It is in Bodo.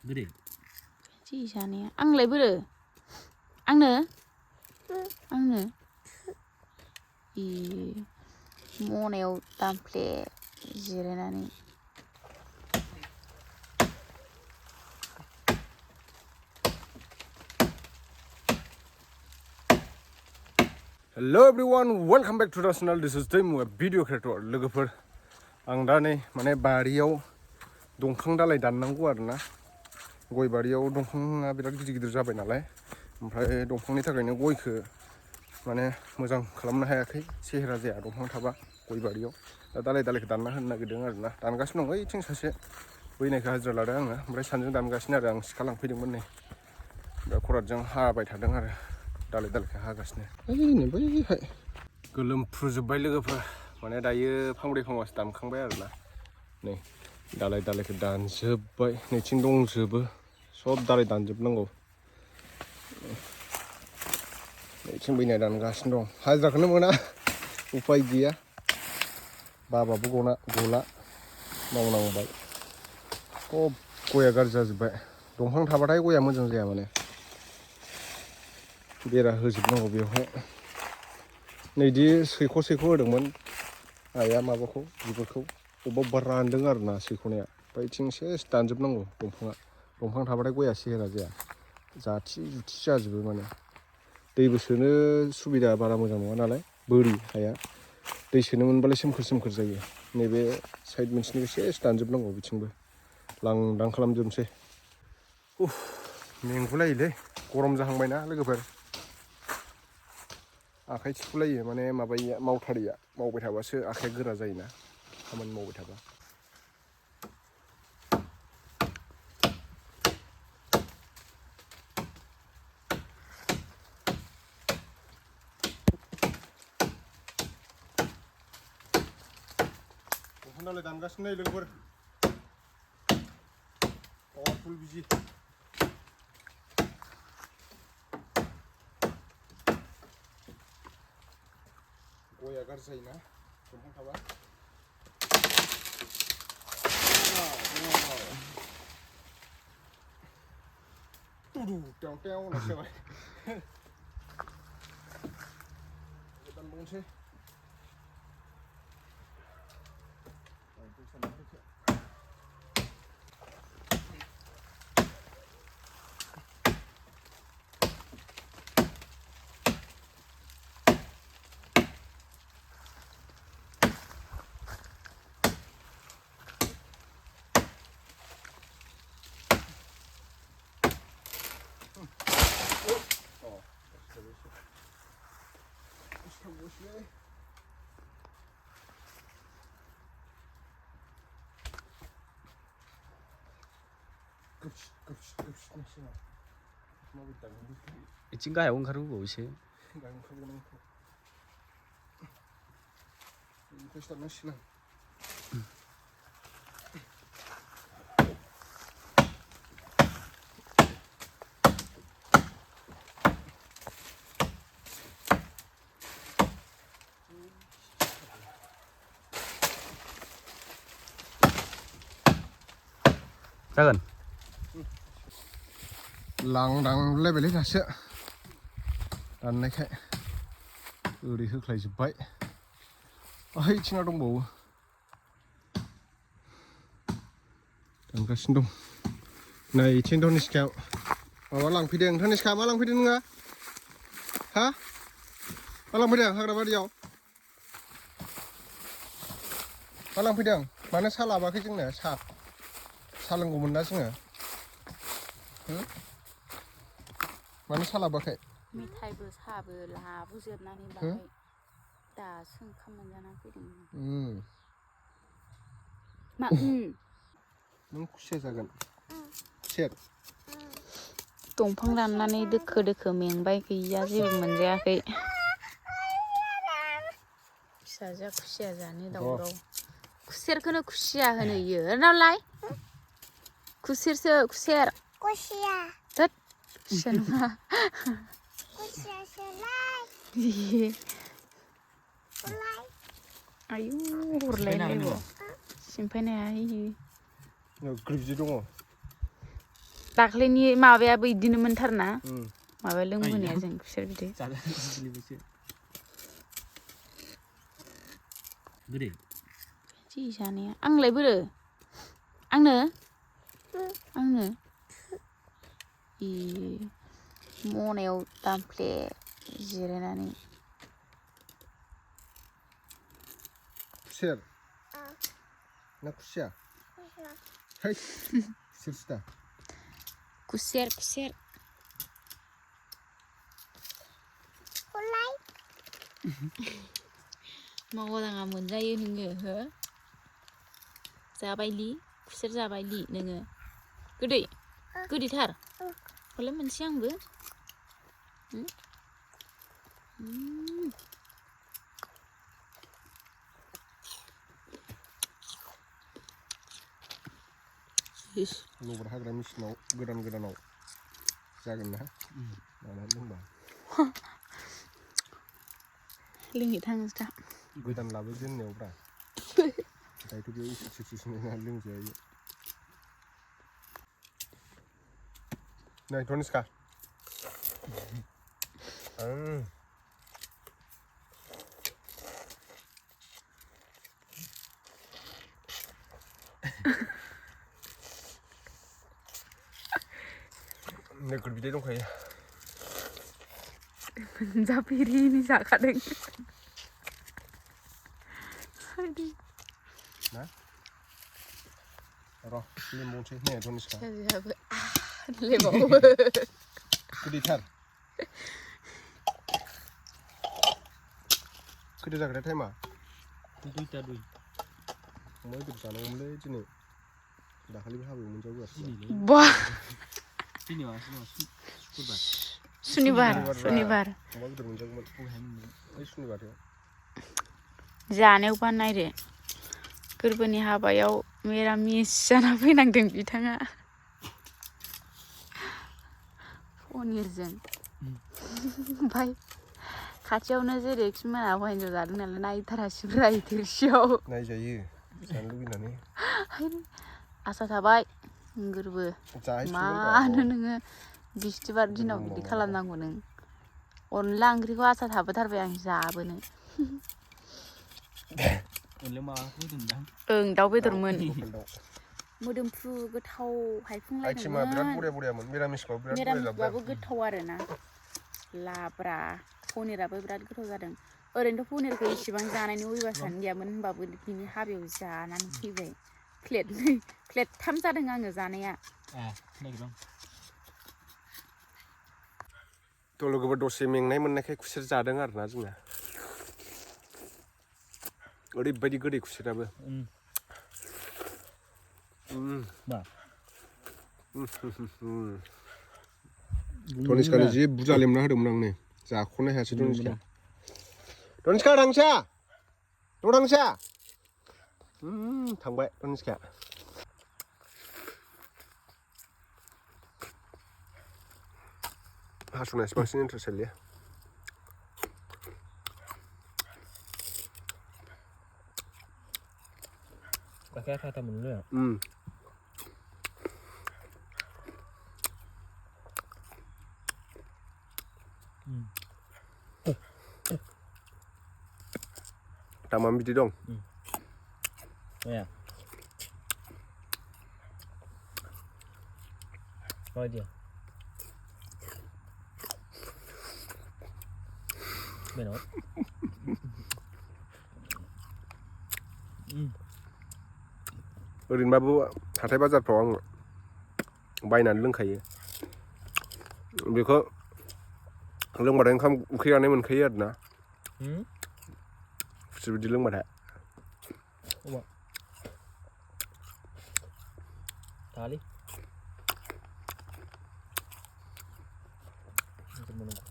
बोरो जि जानाया आंलाय बोरो आंनो मनायाव दामफ्ले जिरायनानै Hello everyone, welcome back to the channel. This is Taimu, a video creator. लोगोफोर आं दा नै माने बारियाव दंफां दालाय दाननांगौ आरोना गय बारियाव दंफाङा बिराद गिदिर गिदिर जाबाय नालाय ओमफ्राय दंफांनि थाखायनो गयखौ माने मोजां खालामनो हायाखै सेहेरा जाया दंफां थाबा गय बारियाव दा दालायखौ दानना होनो नागिरदों आरोना दानगासिनो दं ओइथिं सासे बैनायखौ हाजिरा लादों आङो ओमफ्राय सानजों दानगासिनो आरो आं सिखा लांफैदोंमोन नै दा खरादजों हाबाय थादों आरो दालायखौ हागासिनो बैहाय गोलोमफ्रुजोब्बाय लोगोफोर माने दायो फांब्रै फांबासो दानखांबाय आरोना नै दालायखौ दानजोब्बाय नैथिं दंजोबो सब दालाय दानजोबनांगौ नैथिं बैनाय दानगासिनो दं हाजिराखौनो मोना उपाय गैया बाबाबो गला मावनांबाय सब गया गाज्रि जाजोब्बाय दंफां थाबाथाय गया मोजां जाया माने बेरा होजोबनांगौ बेवहाय नैदि सैख' होदोंमोन आइया माबाखौ बिगुरखौ अबेबा रानदों आरोना सैख'नाया बैथिं सेस दानजोबनांगौ दंफां थाबाथाय गया सेहेरा जाया जाथि जुथि जाजोबो माने दैबो सोनो सुबिदा बारा मोजां नङा नालाय बोरि हाया दै सोनो मोनबालाय सोमखोर जायो नैबे साइड मोनसेनिखौ सेस दानजोबनांगौ बिथिंबो लांदां खालामजोबनोसै मेंगुलायोलै गरम जाहांबायना लोगोफोर आखाइ थिफुलायो माने माबाया मावथारिया मावबाय थाबासो आखाइया गोरा जायोना खामानि मावबाय थाबा दंफां दालाय दानगासिनो नै लोगोफोर पावारफुल बिजि गया गाज्रि जायोना दंफां थाबा होननायसो जाबाय दानबावनोसै इथिं गाहायाव ओंखारबोबाव एसे जागोन लांदांलायबायलै दासो दाननायखाय ओरै होख्लायजोब्बाय ओइथिंना दंबावो दानगासिनो दं नै इथिं धनिष्काया माबा लांफैदों धनिष्का मा लांफैदों नोङो हा मा लांफैदों हाग्राबारियाव मा लांफैदों मानो साहा लाबोआखै जोंनो साहा लोंगौमोन ना जोङो मानो साहा लाबोआखै मेथाइबो साहाबो लाबोजोबनानै बाहाय दासो ओंखाम मोनजानानै फैदों मा नों खुसिया जागोन खुसेर दंफां दाननानै दोखो मेंबाय गैया जेबो मोनजायाखै फिसाजोआ खुसिया जानो दावराव खुसेरखौनो खुसिया होनो इयो रावलाय खुसेरसो खुसेर थोद खुसिया नङा आयु हरलायलायबाव सिमफायनो हाया ग्रिबजि दङ दाख्लैनि माबायाबो इदिनो मोनथारना माबा लोंबोनाया जों खुसेर बिदै गोदै जि जानाया आंलाय बोरो आंनो इ मनायाव दामफ्ले जिरायनानै खुसेर ना खुसिया है खुसेरसो दा खुसेर मावदाङा मोनजायो नोङो हो जाबायलि खुसेर जाबायलि नोङो गोदैथार हले मोनसे आंबो लबर हाग्रा मेचिनाव गोदानाव जागोन ना माना लोंबा लोंहै थाङो दा गोदान लाबोजेननायावब्रा दायोथ' बेयाव इसे लोंजायो नै धनिष्का नोगोद बिदै दंखायो मोनजाफेरिनि जाखादों ना र' लिंबावनोसै नै धनिष्का लेबावो गोदैथार खैथा जाखोथाय टाइमा 2टा 2 अमा बेदर जानांगौमोनलै दिनै दाखालिबो हाबायाव मोनजाबोआसै बा दिनै मा सुनिबार अमा बेदर मोनजागौमोन बै सुनिबाराव जानायाव बानायदो गोरबोनि हाबायाव मिरामिस जाना फैनांदों बिथाङा पनिरजों ओमफ्राय खाथियावनो जेरैखि मोना हौवा हिन्जाव जादों नालाय नायथारासैब्रा थोरसियाव नायजायो जानो लुगैनानै आसा थाबाय गोरबो मानो नोङो बिस्थिबार दिनाव बिदि खालामनांगौ नों अनला ओंख्रिखौ आसा थाबोथारबाय आं जाबोनो ओं दाउ बेदरमोन मोदोमफ्रु गोथाव हायफुंलायदोंमोन बिराद बरियामोन मिरामिसबाबो गोथाव आरोना लाब्रा पनिराबो बिराद गोथाव जादों ओरैनोथ' पनिरखौ इसेबां जानायनि अयभासानो गैयामोन होनबाबो बिनि हाबायाव जानानै फैबाय प्लेटथाम जादों आङो जानाया थ' लोगोफोर दसे मेंनाय मोननायखाय खुसेर जादों आरोना जोंना ओरैबायदि गोदै खुसेराबो धनिष्कानो जि बुरजा लेमना होदोंमोन आं नै जाख'नो हायासै धनिष्का थांबाय धनिष्का हासुनायासो बांसिन इन्टारेस्ट जालिया गाइखेरा थाथा मोनलै दामानो बिदि दं माबायदि बेनाव ओरैनोबाबो हाथाय बाजारफ्राव आं बायनानै लोंखायो बेखौ लोंबाथाय ओंखाम उखै जानाय मोनखायो आरोना खुसेर बिदि लोंबाथाय Tali. Untuk menunggu.